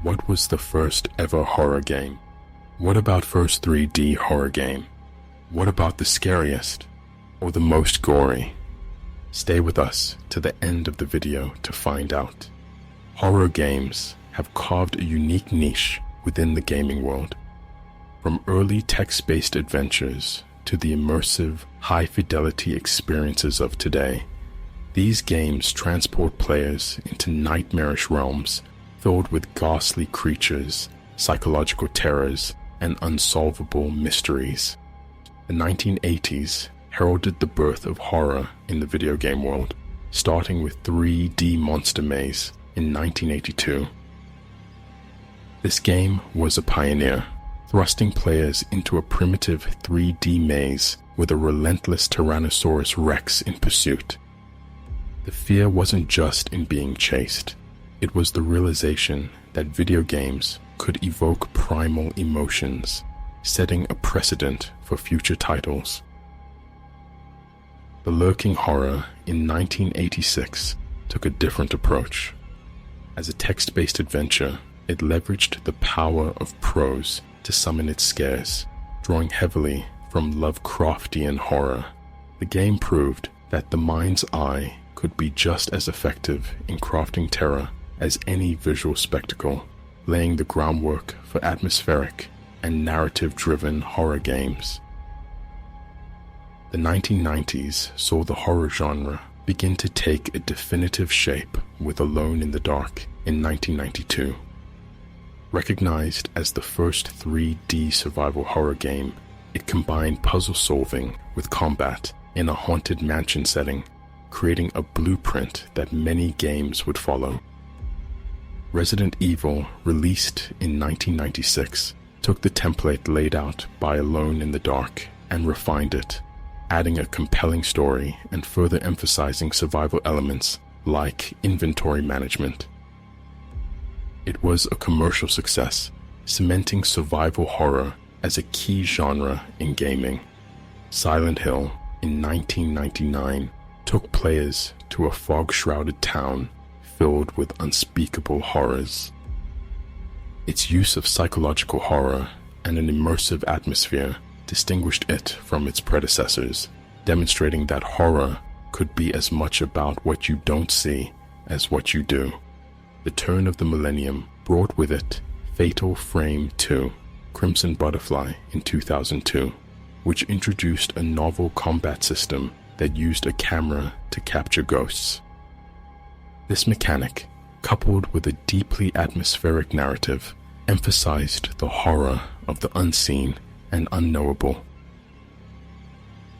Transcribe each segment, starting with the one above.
What was the first ever horror game? What about first 3D horror game? What about the scariest or the most gory? Stay with us to the end of the video to find out. Horror games have carved a unique niche within the gaming world. From early text-based adventures to the immersive, high-fidelity experiences of today, these games transport players into nightmarish realms filled with ghastly creatures, psychological terrors, and unsolvable mysteries. The 1980s heralded the birth of horror in the video game world, starting with 3D Monster Maze in 1982. This game was a pioneer, thrusting players into a primitive 3D maze with a relentless Tyrannosaurus Rex in pursuit. The fear wasn't just in being chased, it was the realization that video games could evoke primal emotions, setting a precedent for future titles. The Lurking Horror in 1986 took a different approach. As a text-based adventure, it leveraged the power of prose to summon its scares, drawing heavily from Lovecraftian horror. The game proved that the mind's eye could be just as effective in crafting terror as any visual spectacle, laying the groundwork for atmospheric and narrative-driven horror games. The 1990s saw the horror genre begin to take a definitive shape with Alone in the Dark in 1992. Recognized as the first 3D survival horror game, it combined puzzle solving with combat in a haunted mansion setting, creating a blueprint that many games would follow. Resident Evil, released in 1996, took the template laid out by Alone in the Dark and refined it, adding a compelling story and further emphasizing survival elements like inventory management. It was a commercial success, cementing survival horror as a key genre in gaming. Silent Hill, in 1999, took players to a fog-shrouded town filled with unspeakable horrors. Its use of psychological horror and an immersive atmosphere distinguished it from its predecessors, demonstrating that horror could be as much about what you don't see as what you do. The turn of the millennium brought with it Fatal Frame 2, Crimson Butterfly in 2002, which introduced a novel combat system that used a camera to capture ghosts. This mechanic, coupled with a deeply atmospheric narrative, emphasized the horror of the unseen and unknowable.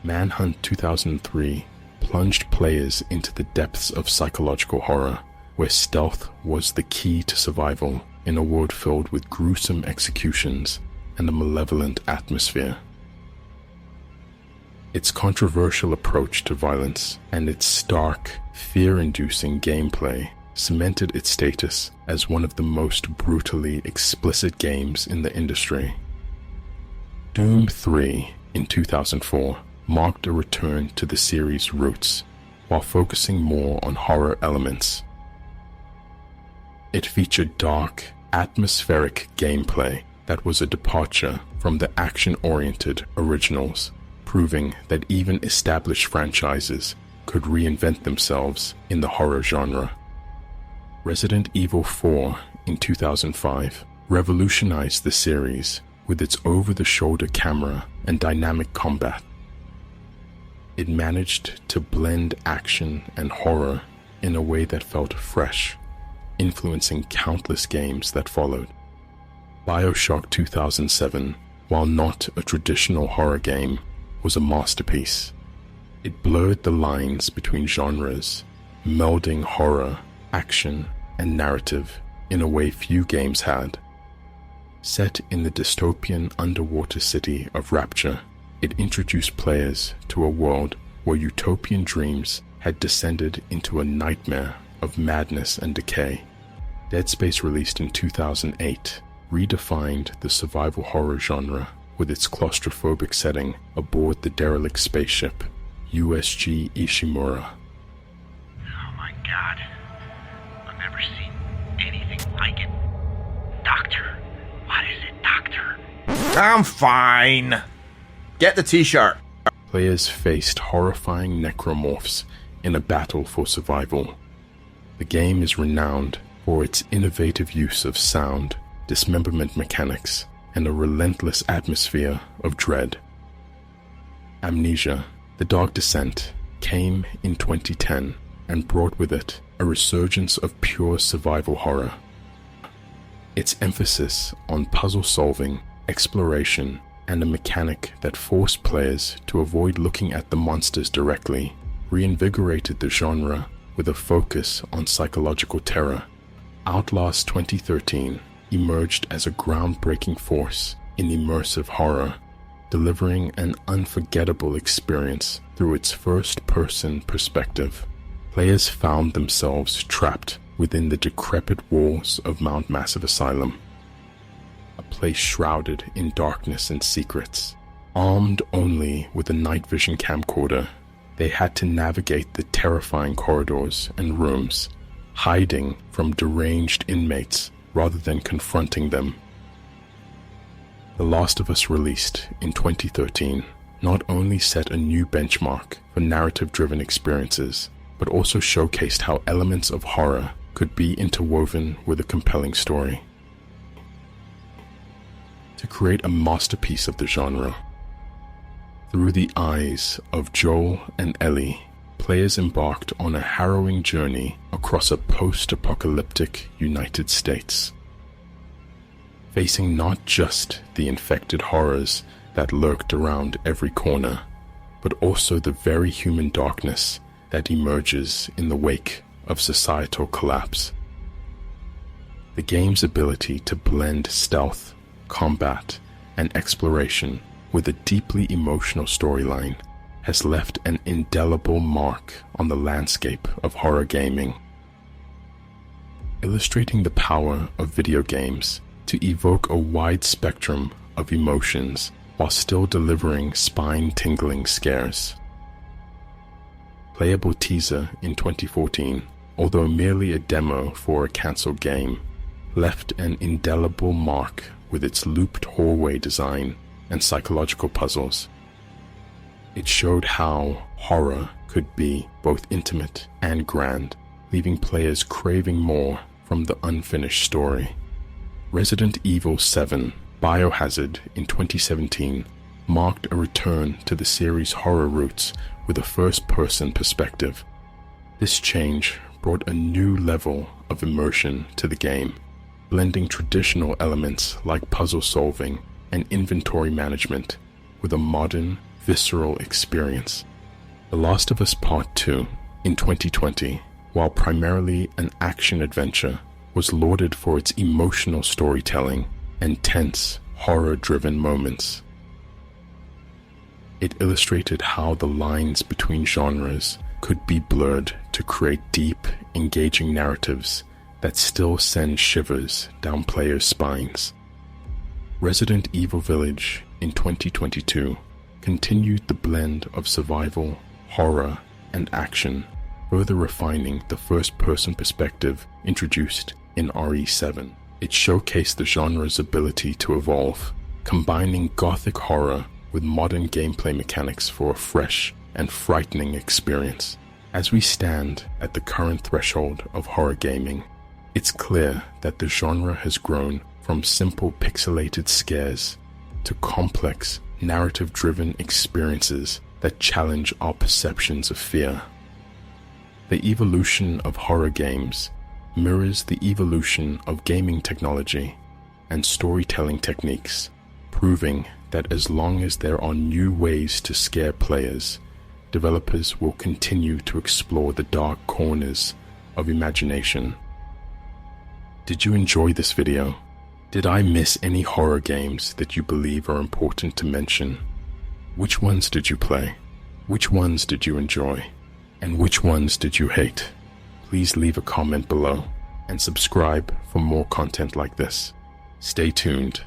Manhunt 2003 plunged players into the depths of psychological horror, where stealth was the key to survival in a world filled with gruesome executions and a malevolent atmosphere. Its controversial approach to violence and its stark, fear-inducing gameplay cemented its status as one of the most brutally explicit games in the industry. Doom 3 in 2004 marked a return to the series' roots, while focusing more on horror elements. It featured dark, atmospheric gameplay that was a departure from the action-oriented originals, proving that even established franchises could reinvent themselves in the horror genre. Resident Evil 4 in 2005 revolutionized the series with its over-the-shoulder camera and dynamic combat. It managed to blend action and horror in a way that felt fresh, influencing countless games that followed. BioShock 2007, while not a traditional horror game, was a masterpiece. It blurred the lines between genres, melding horror, action, and narrative in a way few games had. Set in the dystopian underwater city of Rapture, it introduced players to a world where utopian dreams had descended into a nightmare of madness and decay. Dead Space, released in 2008, redefined the survival horror genre with its claustrophobic setting aboard the derelict spaceship USG Ishimura. Oh my god, I've never seen anything like it. I'm fine. Get the t-shirt. Players faced horrifying necromorphs in a battle for survival. The game is renowned for its innovative use of sound, dismemberment mechanics, and a relentless atmosphere of dread. Amnesia: The Dark Descent came in 2010 and brought with it a resurgence of pure survival horror. Its emphasis on puzzle solving, exploration, and a mechanic that forced players to avoid looking at the monsters directly reinvigorated the genre with a focus on psychological terror. Outlast 2013 emerged as a groundbreaking force in immersive horror, delivering an unforgettable experience through its first-person perspective. Players found themselves trapped within the decrepit walls of Mount Massive Asylum, a place shrouded in darkness and secrets. Armed only with a night vision camcorder, they had to navigate the terrifying corridors and rooms, hiding from deranged inmates rather than confronting them. The Last of Us, released in 2013, not only set a new benchmark for narrative-driven experiences, but also showcased how elements of horror could be interwoven with a compelling story. To create a masterpiece of the genre, through the eyes of Joel and Ellie, players embarked on a harrowing journey across a post-apocalyptic United States, facing not just the infected horrors that lurked around every corner, but also the very human darkness that emerges in the wake of societal collapse. The game's ability to blend stealth, combat, and exploration with a deeply emotional storyline has left an indelible mark on the landscape of horror gaming, illustrating the power of video games to evoke a wide spectrum of emotions while still delivering spine-tingling scares. Playable teaser in 2014, although merely a demo for a cancelled game, left an indelible mark with its looped hallway design and psychological puzzles. It showed how horror could be both intimate and grand, leaving players craving more from the unfinished story. Resident Evil 7: Biohazard in 2017 marked a return to the series' horror roots with a first-person perspective. This change brought a new level of immersion to the game, blending traditional elements like puzzle solving and inventory management with a modern, visceral experience. The Last of Us Part 2 in 2020, while primarily an action-adventure, was lauded for its emotional storytelling and tense, horror-driven moments. It illustrated how the lines between genres could be blurred to create deep, engaging narratives that still send shivers down players' spines. Resident Evil Village in 2022 continued the blend of survival, horror, and action, further refining the first-person perspective introduced in RE7. It showcased the genre's ability to evolve, combining gothic horror with modern gameplay mechanics for a fresh and frightening experience. As we stand at the current threshold of horror gaming, it's clear that the genre has grown from simple pixelated scares to complex, narrative-driven experiences that challenge our perceptions of fear. The evolution of horror games mirrors the evolution of gaming technology and storytelling techniques, proving that as long as there are new ways to scare players, developers will continue to explore the dark corners of imagination. Did you enjoy this video? Did I miss any horror games that you believe are important to mention? Which ones did you play? Which ones did you enjoy? And which ones did you hate? Please leave a comment below and subscribe for more content like this. Stay tuned.